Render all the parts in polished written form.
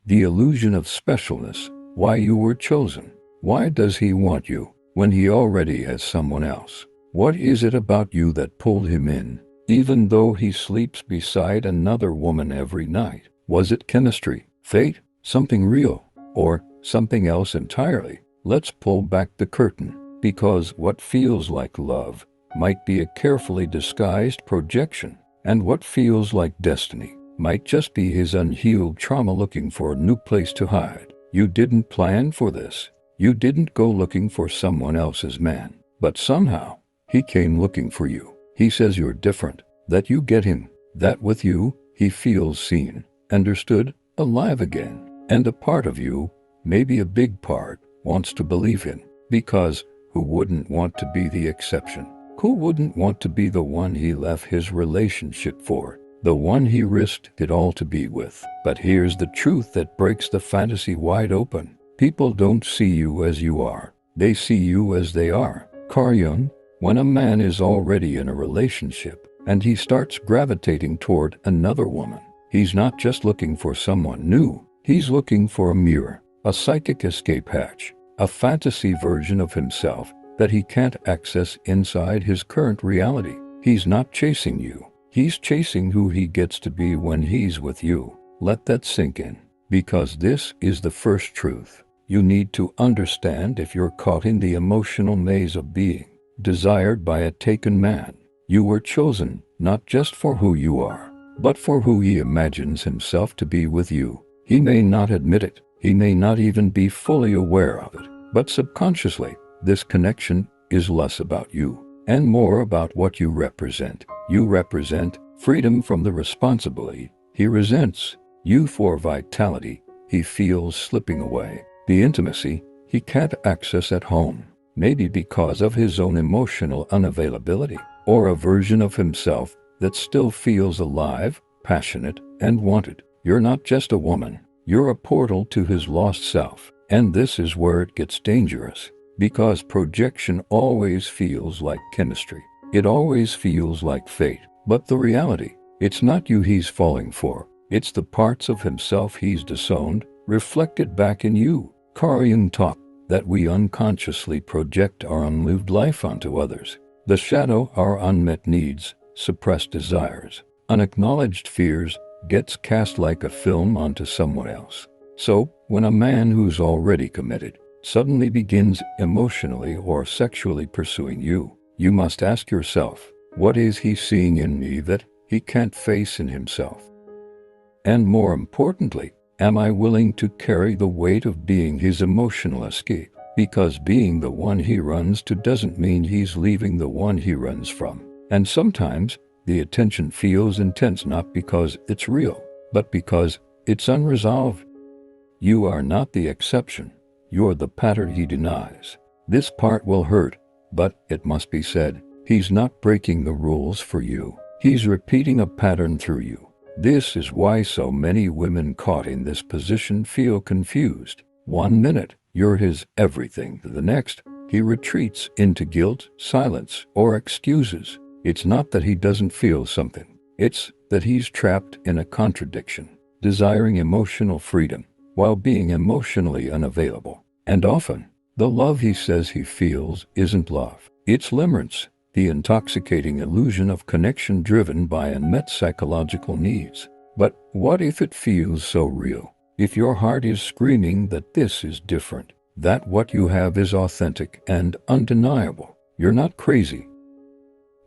The illusion of specialness, why you were chosen. Why does he want you when he already has someone else? What is it about you that pulled him in, even though he sleeps beside another woman every night? Was it chemistry, fate, something real, or something else entirely? Let's pull back the curtain, because what feels like love might be a carefully disguised projection, and what feels like destiny might just be his unhealed trauma looking for a new place to hide. You didn't plan for this. You didn't go looking for someone else's man, but somehow he came looking for you. He says you're different, that you get him, that with you he feels seen, understood, alive again. And a part of you, maybe a big part, wants to believe him, because who wouldn't want to be the exception? Who wouldn't want to be the one he left his relationship for? The one he risked it all to be with. But here's the truth that breaks the fantasy wide open. People don't see you as you are. They see you as they are. Carl Jung, when a man is already in a relationship and he starts gravitating toward another woman, he's not just looking for someone new. He's looking for a mirror, a psychic escape hatch, a fantasy version of himself that he can't access inside his current reality. He's not chasing you. He's chasing who he gets to be when he's with you. Let that sink in, because this is the first truth you need to understand if you're caught in the emotional maze of being desired by a taken man. You were chosen not just for who you are, but for who he imagines himself to be with you. He may not admit it. He may not even be fully aware of it, but subconsciously, this connection is less about you and more about what you represent. You represent freedom from the responsibility he resents, you for vitality he feels slipping away, the intimacy he can't access at home, maybe because of his own emotional unavailability, or a version of himself that still feels alive, passionate, and wanted. You're not just a woman. You're a portal to his lost self. And this is where it gets dangerous, because projection always feels like chemistry. It always feels like fate. But the reality, it's not you he's falling for. It's the parts of himself he's disowned, reflected back in you. Carl Jung taught that we unconsciously project our unlived life onto others. The shadow, our unmet needs, suppressed desires, unacknowledged fears, gets cast like a film onto someone else. So, when a man who's already committed suddenly begins emotionally or sexually pursuing you, you must ask yourself, what is he seeing in me that he can't face in himself? And more importantly, am I willing to carry the weight of being his emotional escape? Because being the one he runs to doesn't mean he's leaving the one he runs from. And sometimes, the attention feels intense not because it's real, but because it's unresolved. You are not the exception. You're the pattern he denies. This part will hurt, but it must be said. He's not breaking the rules for you. He's repeating a pattern through you. This is why so many women caught in this position feel confused. 1 minute, you're his everything. The next, he retreats into guilt, silence, or excuses. It's not that he doesn't feel something. It's that he's trapped in a contradiction, desiring emotional freedom while being emotionally unavailable. And often, the love he says he feels isn't love. It's limerence, the intoxicating illusion of connection driven by unmet psychological needs. But what if it feels so real? If your heart is screaming that this is different, that what you have is authentic and undeniable, you're not crazy.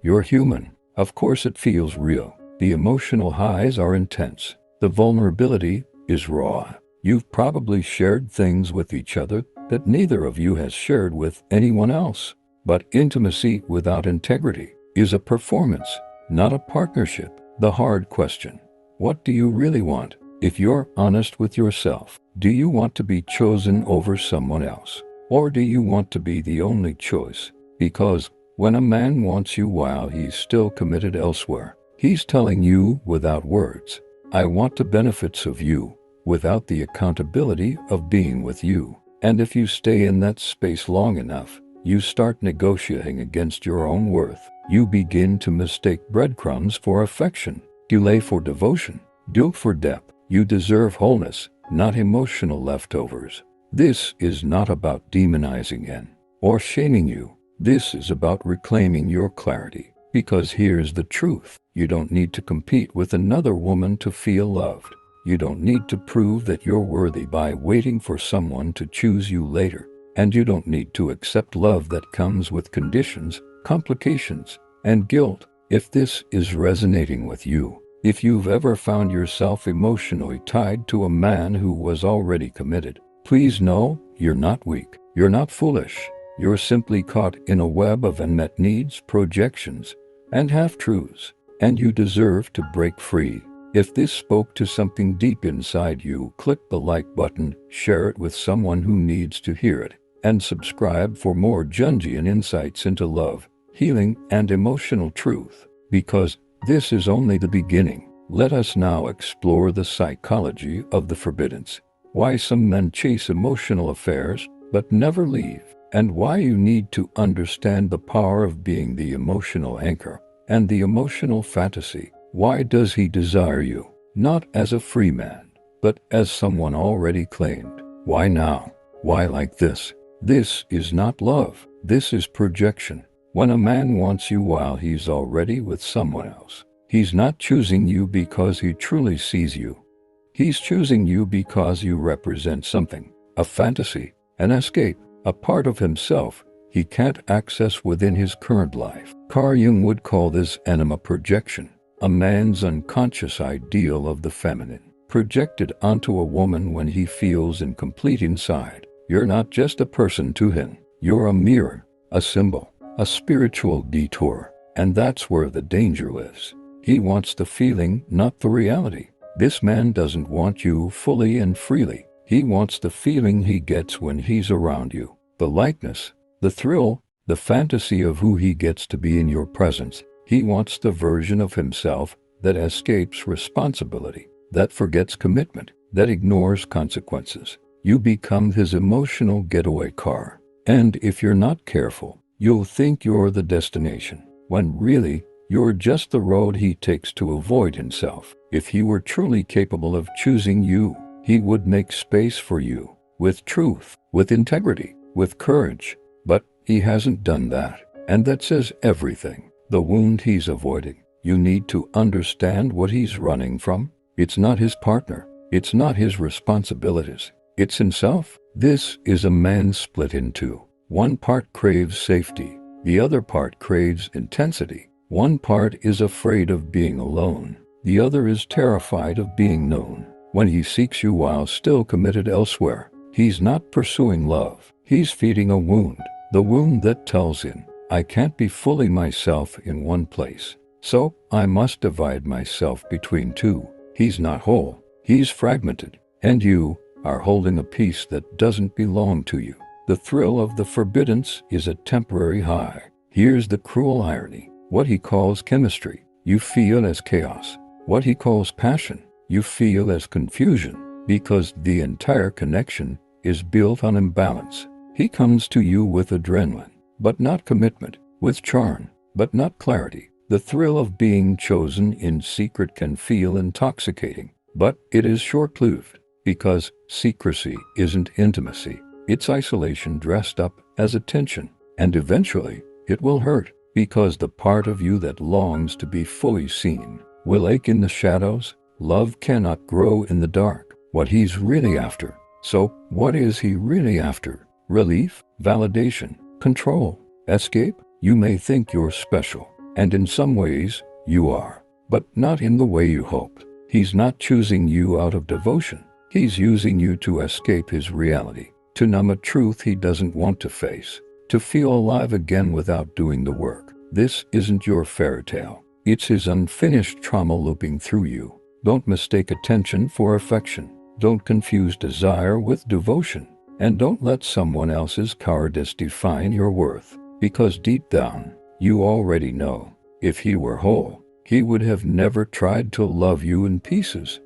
You're human. Of course it feels real. The emotional highs are intense. The vulnerability is raw. You've probably shared things with each other that neither of you has shared with anyone else. But intimacy without integrity is a performance, not a partnership. The hard question: what do you really want? If you're honest with yourself, do you want to be chosen over someone else? Or do you want to be the only choice? Because when a man wants you while he's still committed elsewhere, he's telling you without words, I want the benefits of you, without the accountability of being with you. And if you stay in that space long enough, you start negotiating against your own worth. You begin to mistake breadcrumbs for affection, delay for devotion, guilt for depth. You deserve wholeness, not emotional leftovers. This is not about demonizing or shaming you. This is about reclaiming your clarity. Because here's the truth. You don't need to compete with another woman to feel loved. You don't need to prove that you're worthy by waiting for someone to choose you later. And you don't need to accept love that comes with conditions, complications, and guilt. If this is resonating with you, if you've ever found yourself emotionally tied to a man who was already committed, please know you're not weak. You're not foolish. You're simply caught in a web of unmet needs, projections, and half-truths, and you deserve to break free. If this spoke to something deep inside you, click the like button, share it with someone who needs to hear it, and subscribe for more Jungian insights into love, healing, and emotional truth. Because this is only the beginning. Let us now explore the psychology of the forbiddance. Why some men chase emotional affairs but never leave, and why you need to understand the power of being the emotional anchor and the emotional fantasy. Why does he desire you? Not as a free man, but as someone already claimed. Why now? Why like this? This is not love. This is projection. When a man wants you while he's already with someone else, he's not choosing you because he truly sees you. He's choosing you because you represent something, a fantasy, an escape, a part of himself he can't access within his current life. Carl Jung would call this anima projection, a man's unconscious ideal of the feminine, projected onto a woman when he feels incomplete inside. You're not just a person to him. You're a mirror, a symbol, a spiritual detour, and that's where the danger lives. He wants the feeling, not the reality. This man doesn't want you fully and freely. He wants the feeling he gets when he's around you, the lightness, the thrill, the fantasy of who he gets to be in your presence. He wants the version of himself that escapes responsibility, that forgets commitment, that ignores consequences. You become his emotional getaway car. And if you're not careful, you'll think you're the destination, when really, you're just the road he takes to avoid himself. If he were truly capable of choosing you, he would make space for you, with truth, with integrity, with courage. But he hasn't done that, and that says everything. The wound he's avoiding. You need to understand what he's running from. It's not his partner. It's not his responsibilities. It's himself. This is a man split in two. One part craves safety. The other part craves intensity. One part is afraid of being alone. The other is terrified of being known. When he seeks you while still committed elsewhere, he's not pursuing love. He's feeding a wound. The wound that tells him, I can't be fully myself in one place, so I must divide myself between two. He's not whole. He's fragmented. And you are holding a piece that doesn't belong to you. The thrill of the forbiddance is a temporary high. Here's the cruel irony. What he calls chemistry, you feel as chaos. What he calls passion, you feel as confusion, because the entire connection is built on imbalance. He comes to you with adrenaline, but not commitment, with charm, but not clarity. The thrill of being chosen in secret can feel intoxicating, but it is short-lived, because secrecy isn't intimacy. It's isolation dressed up as attention, and eventually it will hurt, because the part of you that longs to be fully seen will ache in the shadows. Love cannot grow in the dark. What he's really after. So, what is he really after? Relief, validation, control, escape? You may think you're special, and in some ways, you are, but not in the way you hoped. He's not choosing you out of devotion. He's using you to escape his reality, to numb a truth he doesn't want to face, to feel alive again without doing the work. This isn't your fairy tale. It's his unfinished trauma looping through you. Don't mistake attention for affection. Don't confuse desire with devotion. And don't let someone else's cowardice define your worth, because deep down, you already know. If he were whole, he would have never tried to love you in pieces.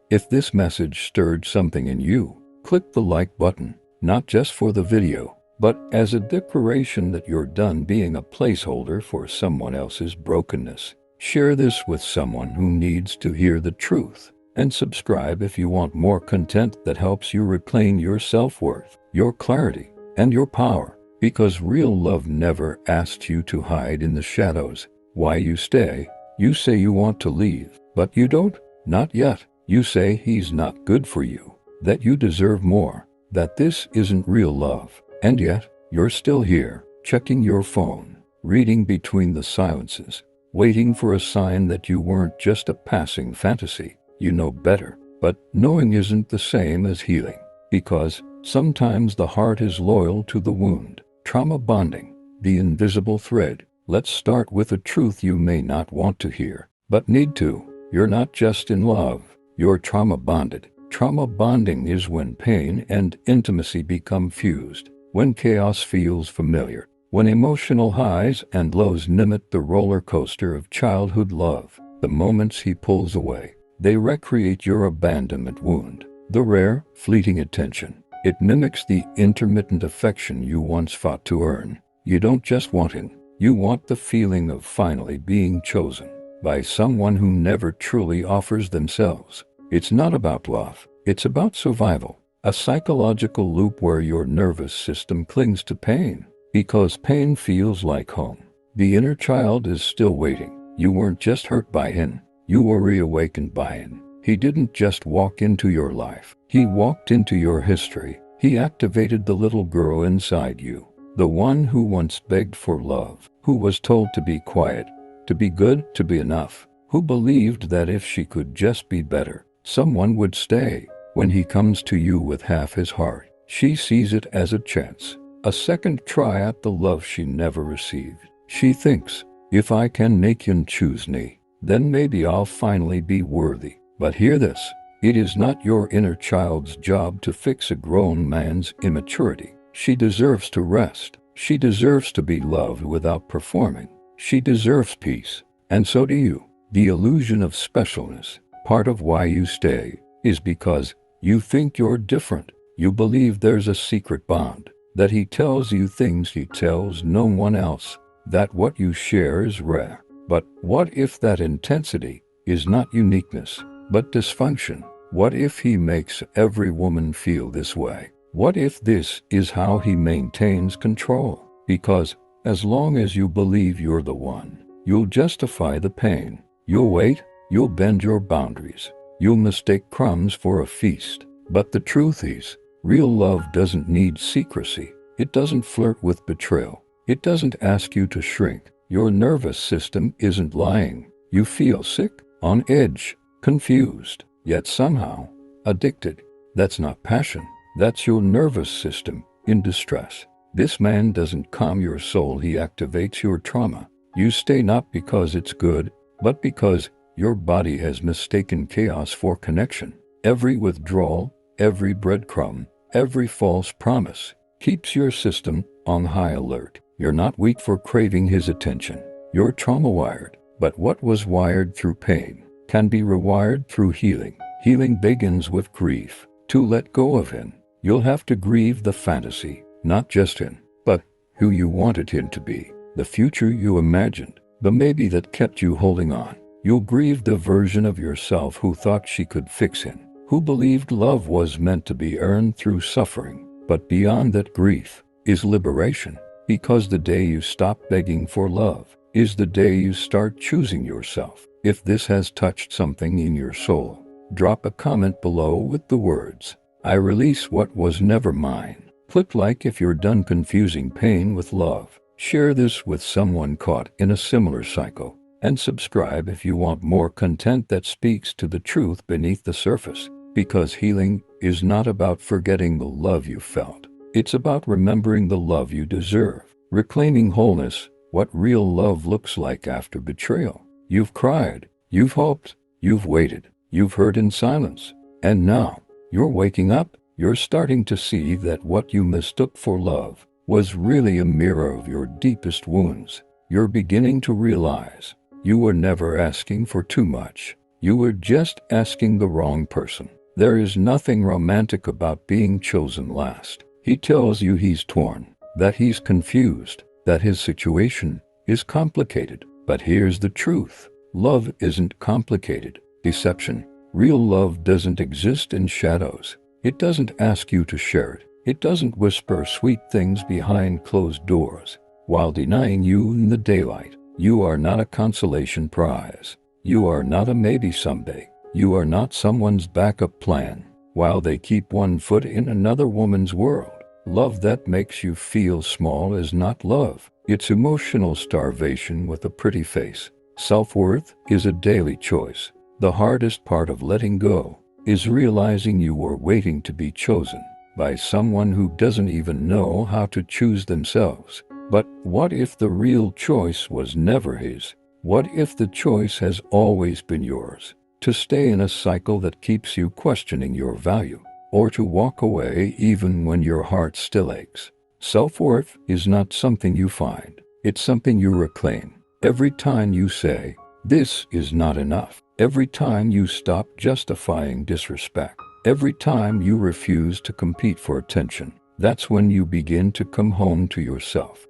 If this message stirred something in you, click the like button, not just for the video, but as a declaration that you're done being a placeholder for someone else's brokenness. Share this with someone who needs to hear the truth. and subscribe if you want more content that helps you reclaim your self-worth, your clarity, and your power. Because real love never asks you to hide in the shadows. Why you stay? You say you want to leave, but you don't. Not yet. You say he's not good for you, that you deserve more, that this isn't real love. And yet, you're still here, checking your phone, reading between the silences, waiting for a sign that you weren't just a passing fantasy. You know better, but knowing isn't the same as healing, because sometimes the heart is loyal to the wound. Trauma bonding, the invisible thread. Let's start with a truth you may not want to hear, but need to. You're not just in love, you're trauma bonded. Trauma bonding is when pain and intimacy become fused, when chaos feels familiar, when emotional highs and lows mimic the roller coaster of childhood love. The moments he pulls away, they recreate your abandonment wound, the rare, fleeting attention. It mimics the intermittent affection you once fought to earn. You don't just want him, you want the feeling of finally being chosen by someone who never truly offers themselves. It's not about love, it's about survival, a psychological loop where your nervous system clings to pain, because pain feels like home. The inner child is still waiting. You weren't just hurt by him, you were reawakened by him. He didn't just walk into your life, he walked into your history. He activated the little girl inside you, the one who once begged for love, who was told to be quiet, to be good, to be enough, who believed that if she could just be better, someone would stay. When he comes to you with half his heart, she sees it as a chance, a second try at the love she never received. She thinks, if I can make him choose me, then maybe I'll finally be worthy. But hear this, it is not your inner child's job to fix a grown man's immaturity. She deserves to rest. She deserves to be loved without performing. She deserves peace, and so do you. The illusion of specialness, part of why you stay, is because you think you're different. You believe there's a secret bond, that he tells you things he tells no one else, that what you share is rare. But what if that intensity is not uniqueness, but dysfunction? What if he makes every woman feel this way? What if this is how he maintains control? Because as long as you believe you're the one, you'll justify the pain. You'll wait, you'll bend your boundaries, you'll mistake crumbs for a feast. But the truth is, real love doesn't need secrecy. It doesn't flirt with betrayal. It doesn't ask you to shrink. Your nervous system isn't lying. You feel sick, on edge, confused, yet somehow addicted. That's not passion. That's your nervous system in distress. This man doesn't calm your soul, he activates your trauma. You stay not because it's good, but because your body has mistaken chaos for connection. Every withdrawal, every breadcrumb, every false promise keeps your system on high alert. You're not weak for craving his attention. You're trauma-wired, but what was wired through pain can be rewired through healing. Healing begins with grief. To let go of him, you'll have to grieve the fantasy, not just him, but who you wanted him to be, the future you imagined, the maybe that kept you holding on. You'll grieve the version of yourself who thought she could fix him, who believed love was meant to be earned through suffering. But beyond that grief is liberation, because the day you stop begging for love is the day you start choosing yourself. If this has touched something in your soul, drop a comment below with the words, "I release what was never mine." Click like if you're done confusing pain with love. Share this with someone caught in a similar cycle. And subscribe if you want more content that speaks to the truth beneath the surface. Because healing is not about forgetting the love you felt. It's about remembering the love you deserve. Reclaiming wholeness, what real love looks like after betrayal. You've cried, you've hoped, you've waited, you've heard in silence. And now, you're waking up, you're starting to see that what you mistook for love was really a mirror of your deepest wounds. You're beginning to realize you were never asking for too much. You were just asking the wrong person. There is nothing romantic about being chosen last. He tells you he's torn, that he's confused, that his situation is complicated. But here's the truth. Love isn't complicated. Deception Real love doesn't exist in shadows. It doesn't ask you to share it. It doesn't whisper sweet things behind closed doors while denying you in the daylight. You are not a consolation prize. You are not a maybe someday. You are not someone's backup plan while they keep one foot in another woman's world. Love that makes you feel small is not love. It's emotional starvation with a pretty face. Self-worth is a daily choice. The hardest part of letting go is realizing you were waiting to be chosen by someone who doesn't even know how to choose themselves. But what if the real choice was never his? What if the choice has always been yours? To stay in a cycle that keeps you questioning your value, or to walk away even when your heart still aches. Self-worth is not something you find. It's something you reclaim. Every time you say, "This is not enough." Every time you stop justifying disrespect. Every time you refuse to compete for attention. That's when you begin to come home to yourself.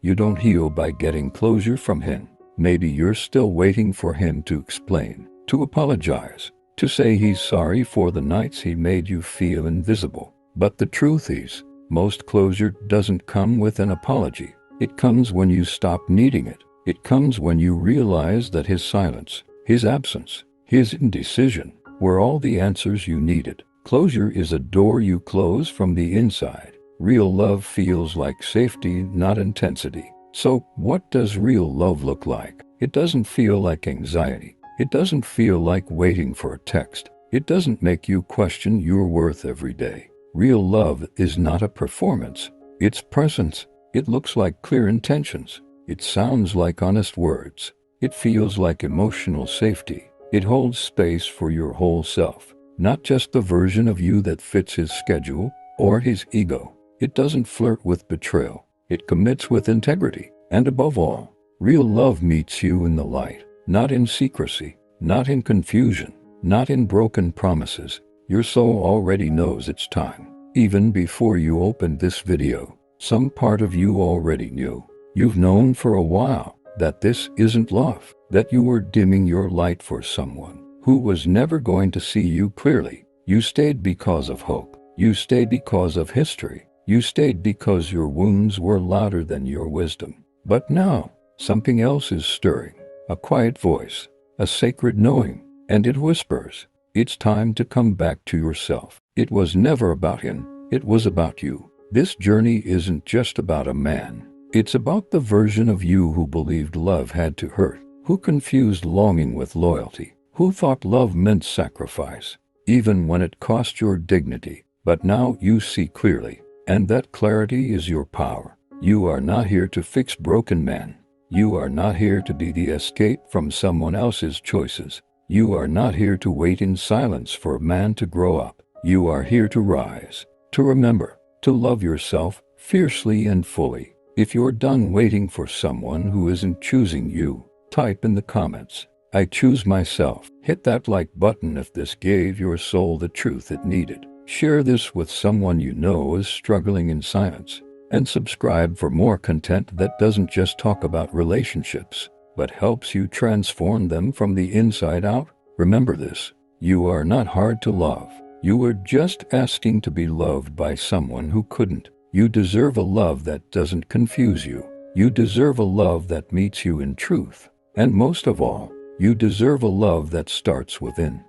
You don't heal by getting closure from him. Maybe you're still waiting for him to explain, to apologize, to say he's sorry for the nights he made you feel invisible. But the truth is, most closure doesn't come with an apology. It comes when you stop needing it. It comes when you realize that his silence, his absence, his indecision were all the answers you needed. Closure is a door you close from the inside. Real love feels like safety, not intensity. So, what does real love look like? It doesn't feel like anxiety. It doesn't feel like waiting for a text. It doesn't make you question your worth every day. Real love is not a performance. It's presence. It looks like clear intentions. It sounds like honest words. It feels like emotional safety. It holds space for your whole self, not just the version of you that fits his schedule or his ego. It doesn't flirt with betrayal. It commits with integrity. And above all, real love meets you in the light, not in secrecy, not in confusion, not in broken promises. Your soul already knows it's time. Even before you opened this video, some part of you already knew. You've known for a while that this isn't love, that you were dimming your light for someone who was never going to see you clearly. You stayed because of hope. You stayed because of history. You stayed because your wounds were louder than your wisdom. But now, something else is stirring. A quiet voice, a sacred knowing, and it whispers, it's time to come back to yourself. It was never about him. It was about you. This journey isn't just about a man. It's about the version of you who believed love had to hurt, who confused longing with loyalty, who thought love meant sacrifice, even when it cost your dignity. But now you see clearly, and that clarity is your power. You are not here to fix broken men. You are not here to be the escape from someone else's choices. You are not here to wait in silence for a man to grow up. You are here to rise, to remember, to love yourself fiercely and fully. If you're done waiting for someone who isn't choosing you, type in the comments, "I choose myself." Hit that like button if this gave your soul the truth it needed. Share this with someone you know is struggling in silence. And subscribe for more content that doesn't just talk about relationships, but helps you transform them from the inside out. Remember this, you are not hard to love. You were just asking to be loved by someone who couldn't. You deserve a love that doesn't confuse you. You deserve a love that meets you in truth. And most of all, you deserve a love that starts within.